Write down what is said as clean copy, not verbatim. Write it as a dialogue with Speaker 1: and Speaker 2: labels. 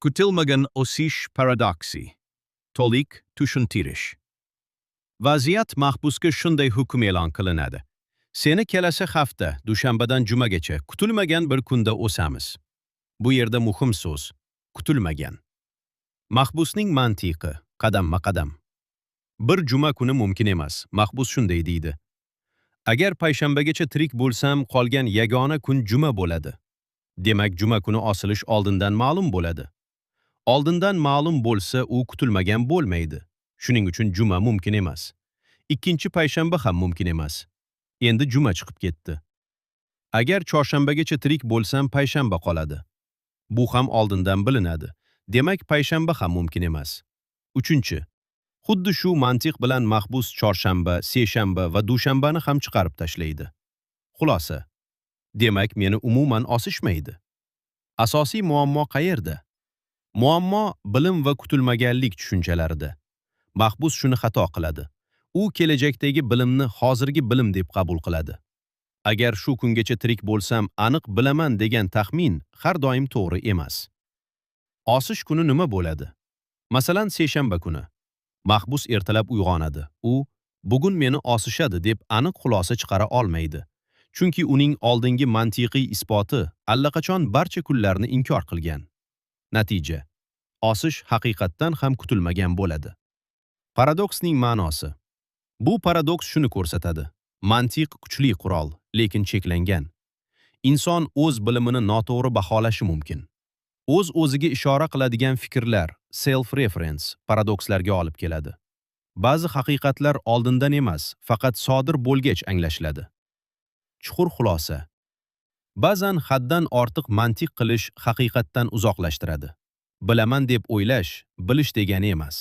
Speaker 1: Kutilmagan o'sish paradoksi. To'liq tushuntirish. Vaziyat mahbusga shunday hukm e'lon qilinadi. Seni kelasi hafta, dushanbadan jumagacha kutilmagan bir kunda o'samiz. Bu yerda muhim so'z kutilmagan. Mahbusning mantiqi qadamma-qadam. Bir juma kuni mumkin emas. Mahbus shunday deydi. Agar payshanbagacha tirik bo'lsam, qolgan yagona kun juma bo'ladi. Demak, juma kuni osilish oldindan ma'lum bo'ladi. Oldindan ma'lum bo'lsa, u kutilmagan bo'lmaydi. Shuning uchun juma mumkin emas. Ikkinchi payshanba ham mumkin emas. Endi juma chiqib ketdi. Agar chorshanbagacha tirik bo'lsam, payshanba qoladi. Bu ham oldindan bilinadi. Demak, payshanba ham mumkin emas. Uchinchi. Xuddi shu mantiq bilan mahbus chorshanba, seshanba va dushanbani ham chiqarib tashlaydi. Xulosa. Demak, meni umuman osishmaydi. Asosiy muammo qayerda? Muammo bilim va kutilmaganlik tushunchalarida. Mahbus shuni xato qiladi. U kelajakdagi bilimni hozirgi bilim deb qabul qiladi. Agar shu kungacha tirik bo'lsam, aniq bilaman degan taxmin har doim to'g'ri emas. Osish kuni nima bo'ladi? Masalan, seshanba kuni. Mahbus ertalab uyg'onadi. U bugun meni osishadi deb aniq xulosa chiqara olmaydi. Chunki uning oldingi mantiqiy isboti allaqachon barcha kunlarni inkor qilgan. Natija: osish haqiqatdan ham kutilmagan bo'ladi. Paradoksning ma'nosi. Bu paradoks shuni ko'rsatadi. Mantiq kuchli qurol, lekin cheklangan. Inson o'z bilimini noto'g'ri baholashi mumkin. O'z-o'ziga ishora qiladigan fikrlar, self-reference, paradokslarga olib keladi. Ba'zi haqiqatlar oldindan emas, faqat sodir bo'lgach anglashiladi. Chuqur xulosa. Ba'zan haddan ortiq mantiq qilish haqiqatdan uzoqlashtiradi. Bilaman deb o'ylash, bilish degani emas.